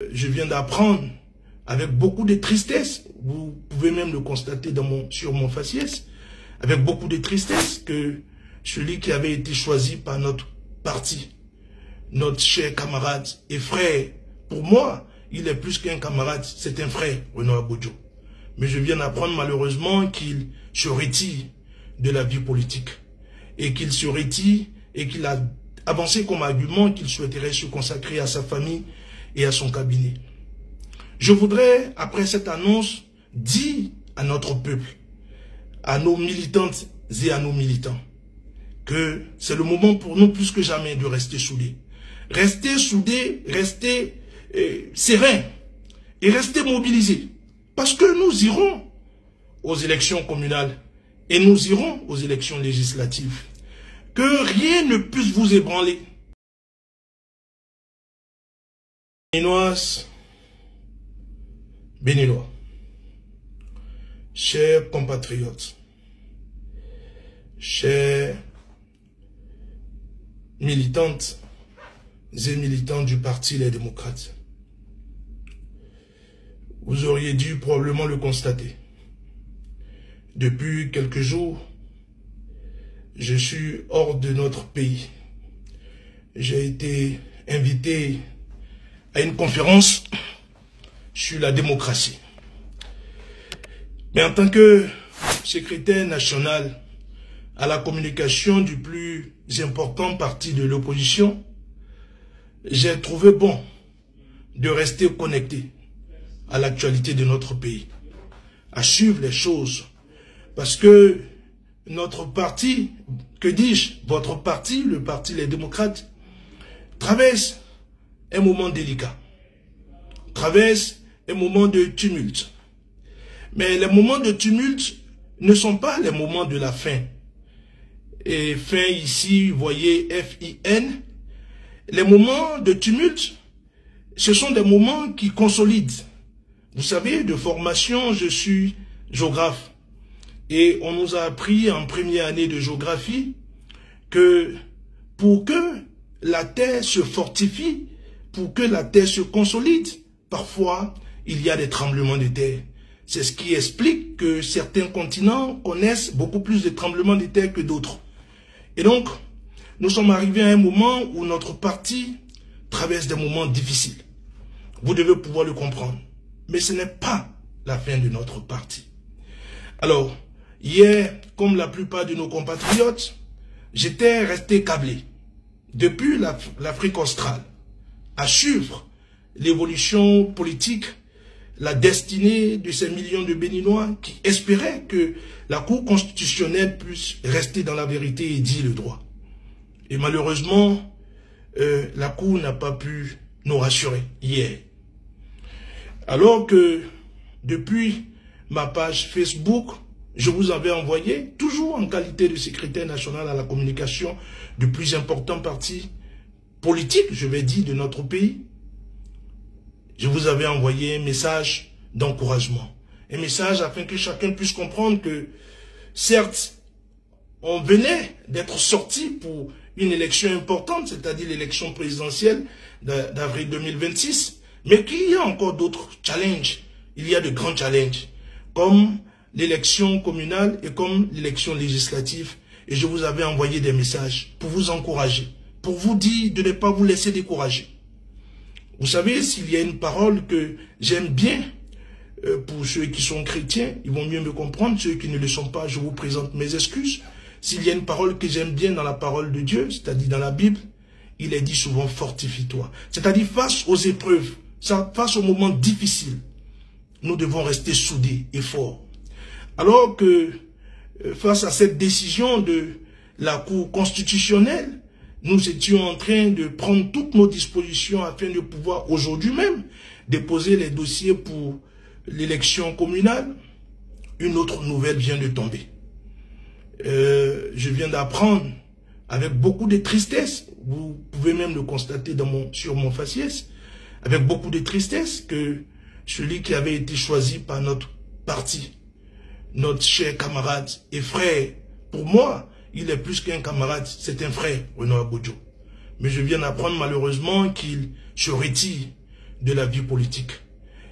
Je viens d'apprendre avec beaucoup de tristesse, vous pouvez même le constater sur mon faciès, avec beaucoup de tristesse que celui qui avait été choisi par notre parti, notre cher camarade et frère, pour moi, il est plus qu'un camarade, c'est un frère, Renaud Abodjo. Mais je viens d'apprendre malheureusement qu'il se retire de la vie politique et qu'il se retire et qu'il a avancé comme argument qu'il souhaiterait se consacrer à sa famille et à son cabinet. Je voudrais, après cette annonce, dire à notre peuple, à nos militantes et à nos militants, que c'est le moment pour nous plus que jamais de rester soudés. Rester soudés, rester sereins et rester mobilisés. Parce que nous irons aux élections communales et nous irons aux élections législatives. Que rien ne puisse vous ébranler. Béninoises, Béninois, chers compatriotes, chers militantes et militants du Parti Les Démocrates, vous auriez dû probablement le constater. Depuis quelques jours, je suis hors de notre pays. J'ai été invité à une conférence sur la démocratie. Mais en tant que secrétaire national à la communication du plus important parti de l'opposition, j'ai trouvé bon de rester connecté à l'actualité de notre pays, à suivre les choses, parce que notre parti, que dis-je, votre parti, le Parti Les Démocrates, traverse un moment délicat, traverse un moment de tumulte. Mais les moments de tumulte ne sont pas les moments de la fin. Et fin ici, vous voyez F-I-N. Les moments de tumulte, ce sont des moments qui consolident. Vous savez, de formation, je suis géographe. Et on nous a appris en première année de géographie que pour que la terre se fortifie, pour que la terre se consolide, parfois il y a des tremblements de terre. C'est ce qui explique que certains continents connaissent beaucoup plus de tremblements de terre que d'autres. Et donc, nous sommes arrivés à un moment où notre parti traverse des moments difficiles. Vous devez pouvoir le comprendre. Mais ce n'est pas la fin de notre parti. Alors, hier, comme la plupart de nos compatriotes, j'étais resté câblé depuis l'Afrique australe à suivre l'évolution politique, la destinée de ces millions de Béninois qui espéraient que la Cour constitutionnelle puisse rester dans la vérité et dire le droit. Et malheureusement, la Cour n'a pas pu nous rassurer hier. Alors que depuis ma page Facebook, je vous avais envoyé, toujours en qualité de secrétaire national à la communication du plus important parti politique, je vais dire, de notre pays, je vous avais envoyé un message d'encouragement. Un message afin que chacun puisse comprendre que, certes, on venait d'être sorti pour une élection importante, c'est-à-dire l'élection présidentielle d'avril 2026, mais qu'il y a encore d'autres challenges. Il y a de grands challenges, comme l'élection communale et comme l'élection législative. Et je vous avais envoyé des messages pour vous encourager, pour vous dire de ne pas vous laisser décourager. Vous savez, s'il y a une parole que j'aime bien, pour ceux qui sont chrétiens, ils vont mieux me comprendre. Ceux qui ne le sont pas, je vous présente mes excuses. S'il y a une parole que j'aime bien dans la parole de Dieu, c'est-à-dire dans la Bible, il est dit souvent « fortifie-toi ». C'est-à-dire face aux épreuves, face aux moments difficiles, nous devons rester soudés et forts. Alors que face à cette décision de la Cour constitutionnelle, nous étions en train de prendre toutes nos dispositions afin de pouvoir aujourd'hui même déposer les dossiers pour l'élection communale. Une autre nouvelle vient de tomber. Je viens d'apprendre avec beaucoup de tristesse, vous pouvez même le constater sur mon faciès, avec beaucoup de tristesse que celui qui avait été choisi par notre parti, notre cher camarade et frère, pour moi, il est plus qu'un camarade, c'est un frère, Renaud Abodjo. Mais je viens d'apprendre malheureusement qu'il se retire de la vie politique.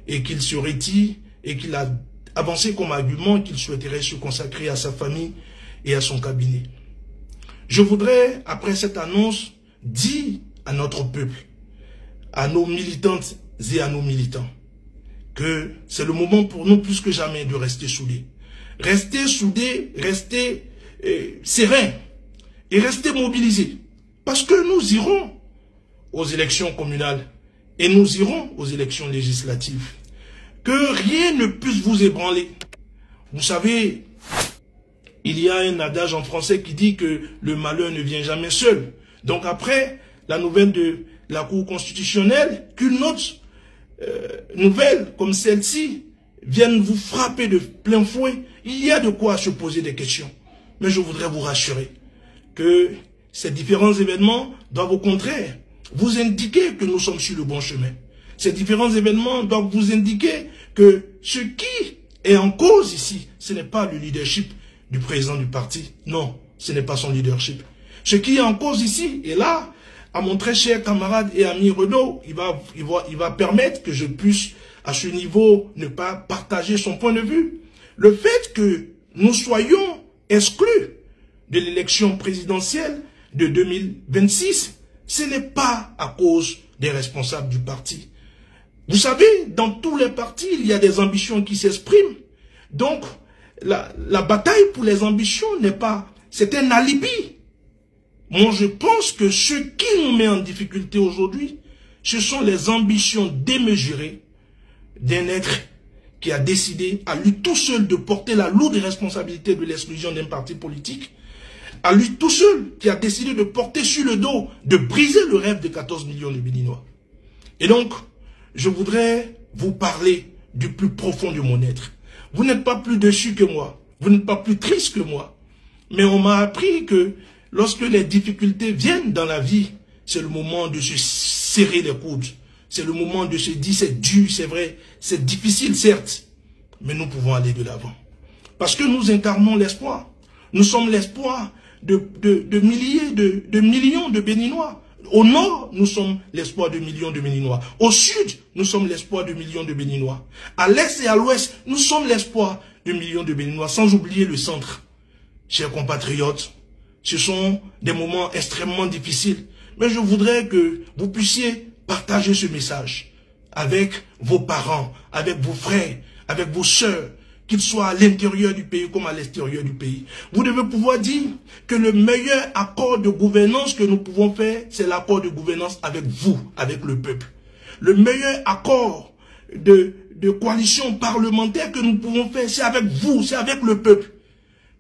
Et qu'il se retire et qu'il a avancé comme argument qu'il souhaiterait se consacrer à sa famille et à son cabinet. Je voudrais, après cette annonce, dire à notre peuple, à nos militantes et à nos militants, que c'est le moment pour nous plus que jamais de rester soudés. Rester soudés, rester sereins et rester mobilisés. Parce que nous irons aux élections communales et nous irons aux élections législatives. Que rien ne puisse vous ébranler. Vous savez, il y a un adage en français qui dit que le malheur ne vient jamais seul. Donc après la nouvelle de la Cour constitutionnelle, qu'une autre nouvelle comme celle-ci vienne vous frapper de plein fouet, il y a de quoi se poser des questions. Mais je voudrais vous rassurer que ces différents événements doivent au contraire vous indiquer que nous sommes sur le bon chemin. Ces différents événements doivent vous indiquer que ce qui est en cause ici, ce n'est pas le leadership du président du parti. Non, ce n'est pas son leadership. Ce qui est en cause ici, et là, à mon très cher camarade et ami Renaud, il va permettre que je puisse, à ce niveau, ne pas partager son point de vue. Le fait que nous soyons exclus de l'élection présidentielle de 2026, ce n'est pas à cause des responsables du parti. Vous savez, dans tous les partis, il y a des ambitions qui s'expriment. Donc, la bataille pour les ambitions n'est pas... C'est un alibi. Moi, je pense que ce qui nous met en difficulté aujourd'hui, ce sont les ambitions démesurées d'un être qui a décidé à lui tout seul de porter la lourde responsabilité de l'exclusion d'un parti politique, à lui tout seul qui a décidé de porter sur le dos, de briser le rêve de 14 millions de Béninois. Et donc, je voudrais vous parler du plus profond de mon être. Vous n'êtes pas plus déçu que moi, vous n'êtes pas plus triste que moi, mais on m'a appris que lorsque les difficultés viennent dans la vie, c'est le moment de se serrer les coudes. C'est le moment de se dire c'est dur, c'est vrai, c'est difficile certes, mais nous pouvons aller de l'avant. Parce que nous incarnons l'espoir. Nous sommes l'espoir de milliers, de millions de Béninois. Au nord, nous sommes l'espoir de millions de Béninois. Au sud, nous sommes l'espoir de millions de Béninois. À l'est et à l'ouest, nous sommes l'espoir de millions de Béninois, sans oublier le centre. Chers compatriotes, ce sont des moments extrêmement difficiles. Mais je voudrais que vous puissiez partager ce message avec vos parents, avec vos frères, avec vos sœurs, qu'ils soient à l'intérieur du pays comme à l'extérieur du pays. Vous devez pouvoir dire que le meilleur accord de gouvernance que nous pouvons faire, c'est l'accord de gouvernance avec vous, avec le peuple. Le meilleur accord de coalition parlementaire que nous pouvons faire, c'est avec vous, c'est avec le peuple.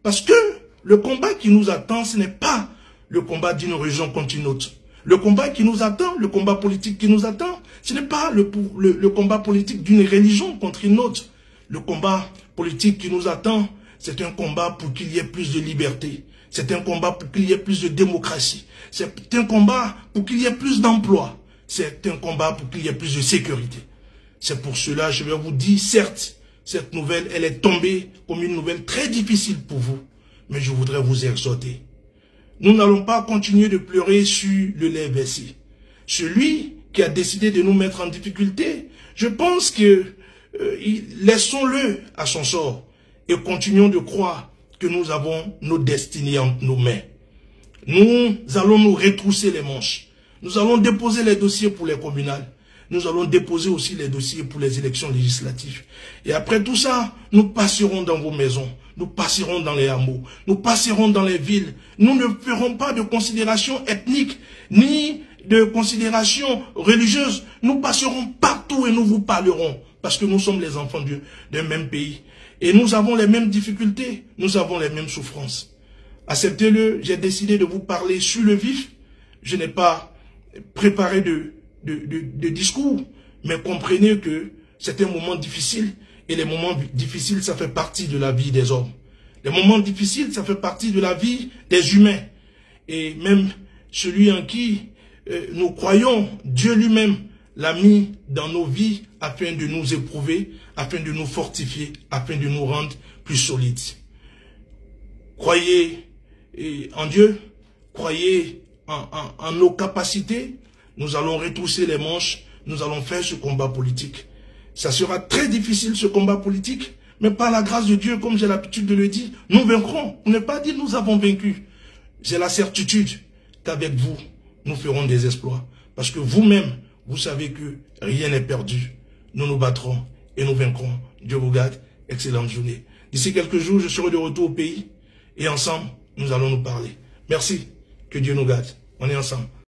Parce que le combat qui nous attend, ce n'est pas le combat d'une région contre une autre. Le combat qui nous attend, le combat politique qui nous attend, ce n'est pas le combat politique d'une religion contre une autre. Le combat politique qui nous attend, c'est un combat pour qu'il y ait plus de liberté. C'est un combat pour qu'il y ait plus de démocratie. C'est un combat pour qu'il y ait plus d'emplois. C'est un combat pour qu'il y ait plus de sécurité. C'est pour cela, je vais vous dire, certes, cette nouvelle, elle est tombée comme une nouvelle très difficile pour vous. Mais je voudrais vous exhorter. Nous n'allons pas continuer de pleurer sur le lait versé. Celui qui a décidé de nous mettre en difficulté, je pense que laissons-le à son sort et continuons de croire que nous avons nos destinées entre nos mains. Nous allons nous retrousser les manches. Nous allons déposer les dossiers pour les communales. Nous allons déposer aussi les dossiers pour les élections législatives. Et après tout ça, nous passerons dans vos maisons. Nous passerons dans les hameaux. Nous passerons dans les villes. Nous ne ferons pas de considération ethnique, ni de considération religieuse. Nous passerons partout et nous vous parlerons. Parce que nous sommes les enfants d'un même pays. Et nous avons les mêmes difficultés. Nous avons les mêmes souffrances. Acceptez-le, j'ai décidé de vous parler sur le vif. Je n'ai pas préparé de discours. Mais comprenez que c'est un moment difficile. Et les moments difficiles, ça fait partie de la vie des hommes. Les moments difficiles, ça fait partie de la vie des humains. Et même celui en qui nous croyons, Dieu lui-même l'a mis dans nos vies afin de nous éprouver, afin de nous fortifier, afin de nous rendre plus solides. Croyez en Dieu, croyez en nos capacités. Nous allons retrousser les manches nous allons faire ce combat politique. Ça sera très difficile ce combat politique, mais par la grâce de Dieu, comme j'ai l'habitude de le dire, nous vaincrons. On n'est pas dit nous avons vaincu. J'ai la certitude qu'avec vous, nous ferons des exploits. Parce que vous-même, vous savez que rien n'est perdu. Nous nous battrons et nous vaincrons. Dieu vous garde. Excellente journée. D'ici quelques jours, je serai de retour au pays et ensemble, nous allons nous parler. Merci. Que Dieu nous garde. On est ensemble.